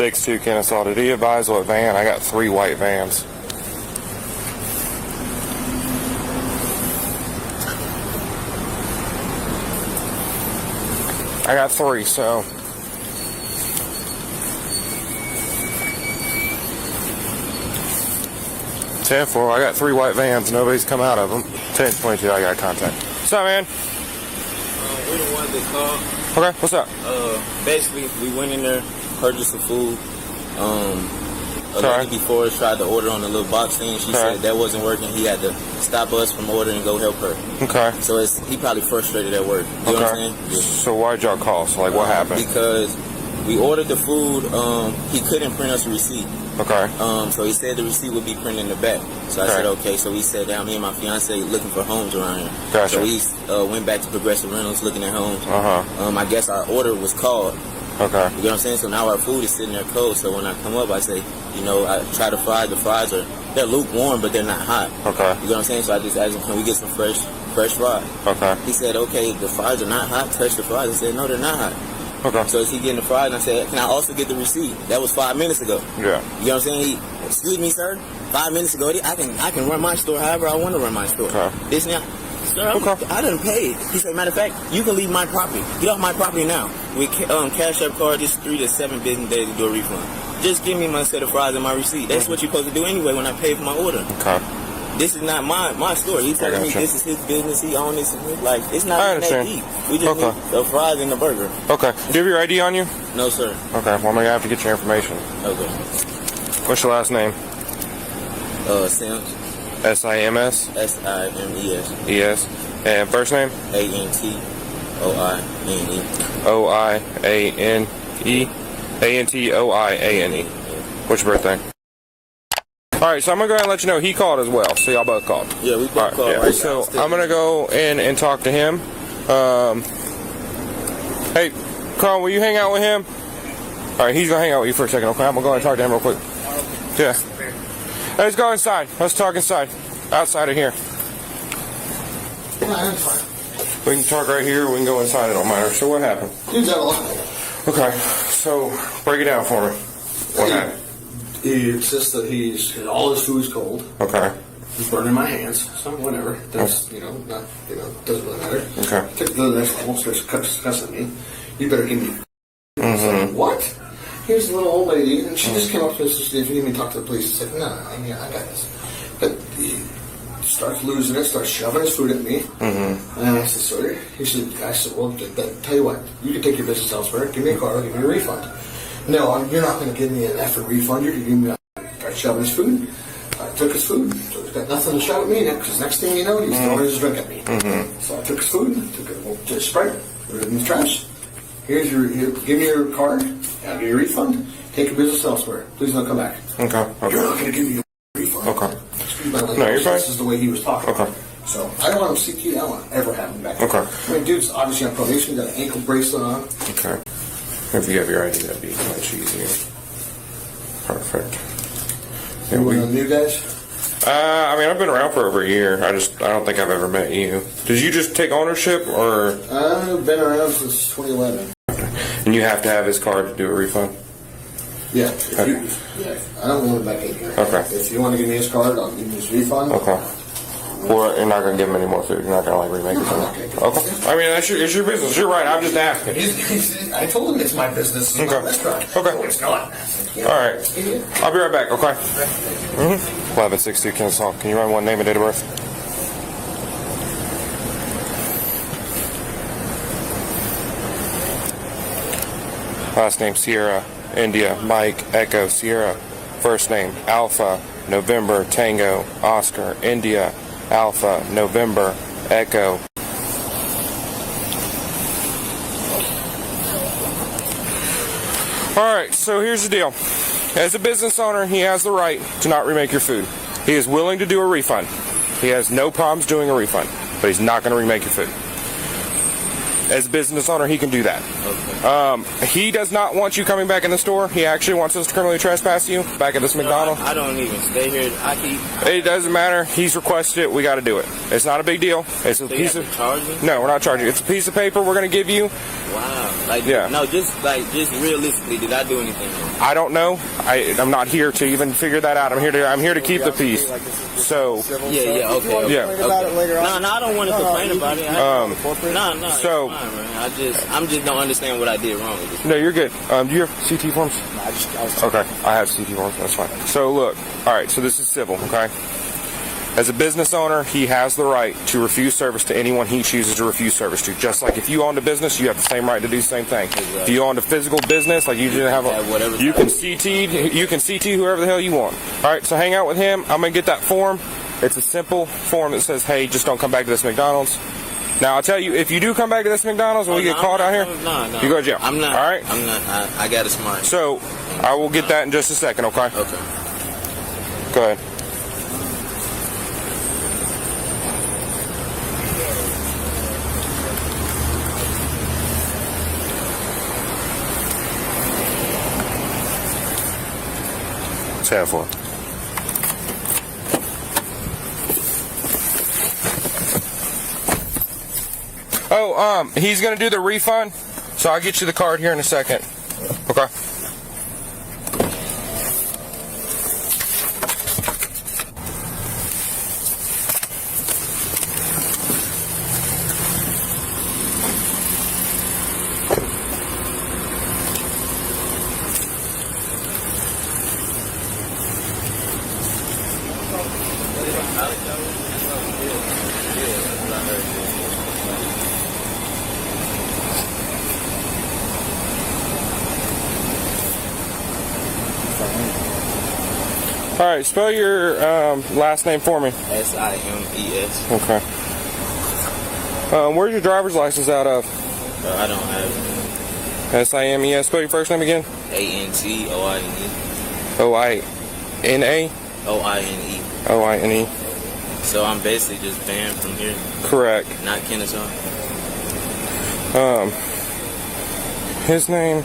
6'2" Kennesaw. Did he advise what van? I got 3 white vans. I got 3, so. I got 3 white vans. Nobody's come out of them. 10:22. I got contact. What's up, man? We the ones that called. Okay, what's up? Basically, we went in there, purchased some food. A lady before us tried to order on the little box thing. She said that wasn't working. He had to stop us from ordering and go help her. Okay. So he probably frustrated at work. You know what I'm saying? Yeah. So why'd y'all call? So like, what happened? Because we ordered the food. He couldn't print us a receipt. Okay. So he said the receipt would be printed in the back. So I said, okay. So we sat down, me and my fiance, looking for homes around here. Gotcha. So we went back to Progressive Rentals, looking at homes. I guess our order was called. Okay. You know what I'm saying? So now our food is sitting there cold. So when I come up, I say, you know, I try the fries. The fries they're lukewarm, but they're not hot. Okay. You know what I'm saying? So I just asked him, can we get some fresh fries? Okay. He said, okay, the fries are not hot. Touch the fries. I said, no, they're not hot. Okay. So is he getting the fries? And I said, can I also get the receipt? That was 5 minutes ago. Yeah. You know what I'm saying? Excuse me, sir. 5 minutes ago, I can run my store however I want to run my store. Okay. This now, sir, I didn't pay. He said, matter of fact, you can leave my property. Get off my property now. With Cash App card, it's 3 to 7 business days to do a refund. Just give me my set of fries and my receipt. That's what you're supposed to do anyway when I pay for my order. Okay. This is not my store. He's telling me this is his business. He owns this. Like, it's not even that deep. We just need the fries and the burger. Okay. Do you have your ID on you? No, sir. Okay. Well, I'm going to have to get your information. Okay. What's your last name? Sims. S-I-M-S? S-I-M-E-S. E-S. And first name? A-N-T-O-I-N-E. O-I-A-N-E? A-N-T-O-I-A-N-E. What's your birthday? Alright, so I'm going to go ahead and let you know he called as well. So y'all both called. Yeah, we both called. Yeah. Right, so I'm going to go in and talk to him. Hey, Carl, will you hang out with him? Alright, he's going to hang out with you for a second, okay? I'm going to go and talk to him real quick. Yeah. Let's go inside. Let's talk inside. Outside of here. We can talk right here. We can go inside. It don't matter. So what happened? Okay. So break it down for me. What happened? He insists that all his food is cold. Okay. He's burning my hands. So whatever. That's doesn't really matter. Okay. Took it to the next level. Starts cussing me. You better give me. Mm-hmm. What? Here's a little old lady, and she just came up to us and said, if you need me to talk to the police, I said, no, I got this. But he starts losing it, starts shoving his food at me. Mm-hmm. And I said, sorry. I said, well, tell you what, you can take your business elsewhere. Give me a car, I'll give you a refund. No, you're not going to give me an effing refund. You're going to give me started shoving his food. I took his food. So he's got nothing to shove at me now, because next thing you know, he's throwing his drink at me. Mm-hmm. So I took his food, took it to the Sprite, put it in the trash. Give me your card. I'll give you a refund. Take your business elsewhere. Please don't come back. Okay. You're not going to give me a refund. Okay. Excuse my language. No, you're fine. This is the way he was talking. Okay. So I don't want him CT. I don't want to ever have him back. Okay. I mean, dude's obviously on probation. Got an ankle bracelet on. Okay. If you have your ID, that'd be much easier. Perfect. You one of the new guys? I mean, I've been around for over a year. I don't think I've ever met you. Did you just take ownership, or? I've been around since 2011. And you have to have his card to do a refund? Yeah. I don't want him back in here. Okay. If you want to give me his card, I'll give you his refund. Okay. Well, you're not going to give him any more food. You're not going to remake it. Okay. I mean, it's your business. You're right. I'm just asking. I told him it's my business. It's my restaurant. Okay. No, it's not. All right. I'll be right back. Okay. 1162 Kennesaw. Can you run one name and date of birth? Last name Sierra, India, Mike, Echo, Sierra. First name Alpha, November, Tango, Oscar, India, Alpha, November, Echo. Alright, so here's the deal. As a business owner, he has the right to not remake your food. He is willing to do a refund. He has no problems doing a refund, but he's not going to remake your food. As a business owner, he can do that. Okay. He does not want you coming back in the store. He actually wants us to criminally trespass you back at this McDonald. I don't even stay here. It doesn't matter. He's requested it. We got to do it. It's not a big deal. It's a piece of. Charge me? No, we're not charging you. It's a piece of paper we're going to give you. Wow. Like, Yeah. no, just realistically, did I do anything wrong? I don't know. I'm not here to even figure that out. I'm here to keep the peace. So Yeah, okay. Yeah. About it later on. No, I don't want to complain about it. No, so- it's fine, man. I'm just don't understand what I did wrong with this. no, you're good. Do you have CT forms? No, I was Okay, I have CT forms. That's fine. So look, all right. So this is civil. Okay. As a business owner, he has the right to refuse service to anyone he chooses to refuse service to. Just like if you owned a business, you have the same right to do the same thing. Exactly. If you owned a physical business, like you didn't have whatever you can CT whoever the hell you want. All right, so hang out with him. I'm gonna get that form. It's a simple form that says, "Hey, just don't come back to this McDonald's." Now I'll tell you, if you do come back to this McDonald's and we get caught out here, No. you go to jail. I'm not. All right. I'm not. I got a smart. So I will get that in just a second. Okay. Okay. Go ahead. Tab for. Oh, he's gonna do the refund, so I'll get you the card here in a second. Okay. All right, spell your last name for me. SIMES. Okay. Where's your driver's license out of? I don't have SIMES. Spell your first name again. ANTOINE. OINA. OINE. OINE. So I'm basically just banned from here. Correct. Not Kennesaw. His name.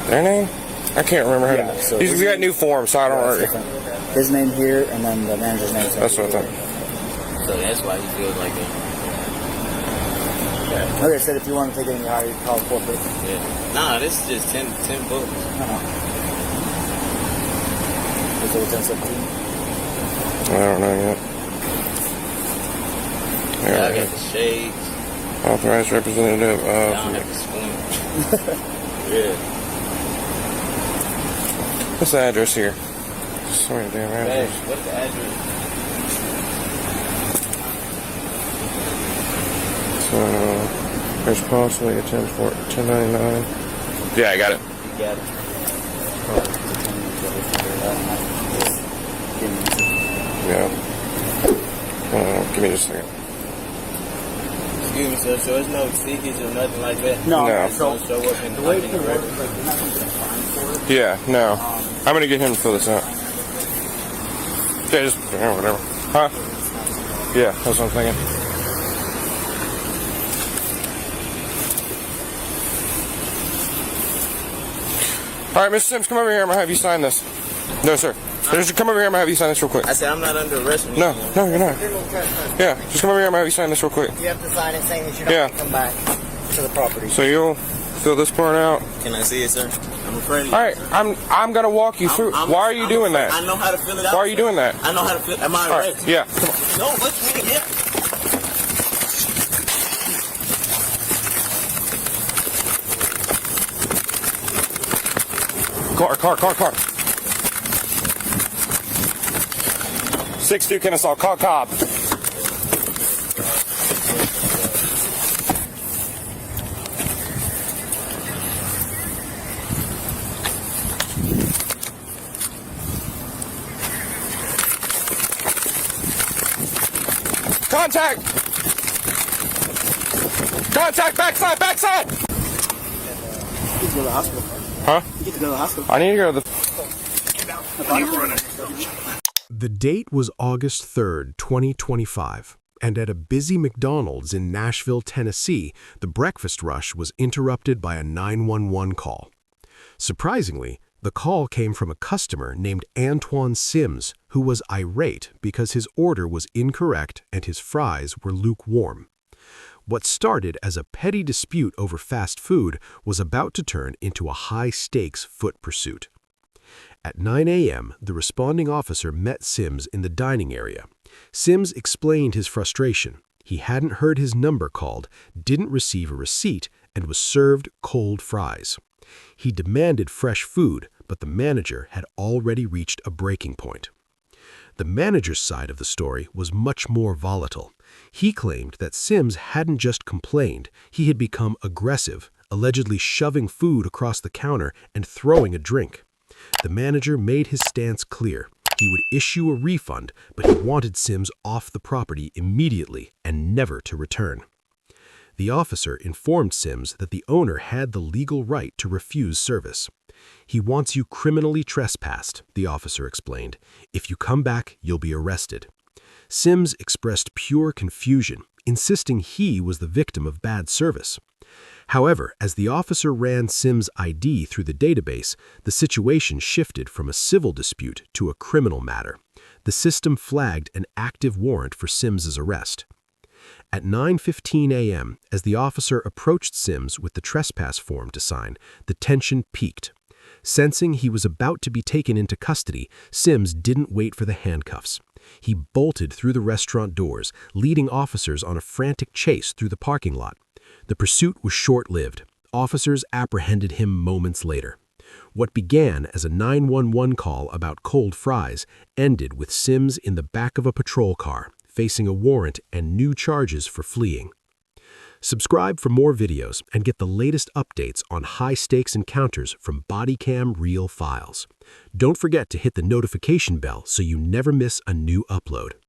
Their name? I can't remember how Yeah, to. so He's got new forms, so I don't It's know. different. His name here, and then the manager's name. That's what I thought. So that's why he feels like that. Okay, said if you want to take it any higher, you call it corporate. Yeah. Nah, this is just 10 bucks. Is it 10-17? I don't know yet. Yeah, I got the shades. Authorized representative I don't have the spoon. Yeah. What's the address here? Sorry, damn Hey, address. what's the address? So there's possibly a 1099. Yeah, I got it. You got it. Yeah. Give me just a second. Excuse me, sir. So there's no tickets or nothing like that? No. No. So Show up in the way in it the works record. is like you're not going to get fined for it. Yeah, no. I'm gonna get him to fill this out. Yeah, just whatever. Huh? Yeah, that's what I'm thinking. All right, Mr. Sims, come over here. I'm gonna have you sign this. No, sir. Just come over here. I'm gonna have you sign this real quick. I said I'm not under arrest. No, you're not. Yeah, just come over here. I'm gonna have you sign this real quick. You have to sign it saying that you're not Yeah. going to come back to the property. So you'll fill this part out. Can I see it, sir? I'm afraid of you. All right, I'm gonna walk you through. Why are you doing that? I know how to fill it out. Why are you doing that? I know how to fill. Am I All right, arrested? yeah. No, what's me? Yeah. Car. 6-2 Kennesaw, call cop. Contact! Backside! You get to go to the hospital. Huh? You get to go to the hospital. I need to go to the... The date was August 3rd, 2025, and at a busy McDonald's in Nashville, Tennessee, the breakfast rush was interrupted by a 911 call. Surprisingly, the call came from a customer named Antoine Sims, who was irate because his order was incorrect and his fries were lukewarm. What started as a petty dispute over fast food was about to turn into a high-stakes foot pursuit. At 9 a.m., the responding officer met Sims in the dining area. Sims explained his frustration. He hadn't heard his number called, didn't receive a receipt, and was served cold fries. He demanded fresh food, but the manager had already reached a breaking point. The manager's side of the story was much more volatile. He claimed that Sims hadn't just complained, he had become aggressive, allegedly shoving food across the counter and throwing a drink. The manager made his stance clear. He would issue a refund, but he wanted Sims off the property immediately and never to return. The officer informed Sims that the owner had the legal right to refuse service. "He wants you criminally trespassed," the officer explained. "If you come back, you'll be arrested." Sims expressed pure confusion, insisting he was the victim of bad service. However, as the officer ran Sims' ID through the database, the situation shifted from a civil dispute to a criminal matter. The system flagged an active warrant for Sims's arrest. At 9:15 a.m., as the officer approached Sims with the trespass form to sign, the tension peaked. Sensing he was about to be taken into custody, Sims didn't wait for the handcuffs. He bolted through the restaurant doors, leading officers on a frantic chase through the parking lot. The pursuit was short-lived. Officers apprehended him moments later. What began as a 911 call about cold fries ended with Sims in the back of a patrol car, facing a warrant and new charges for fleeing. Subscribe for more videos and get the latest updates on high-stakes encounters from Bodycam Real Files. Don't forget to hit the notification bell so you never miss a new upload.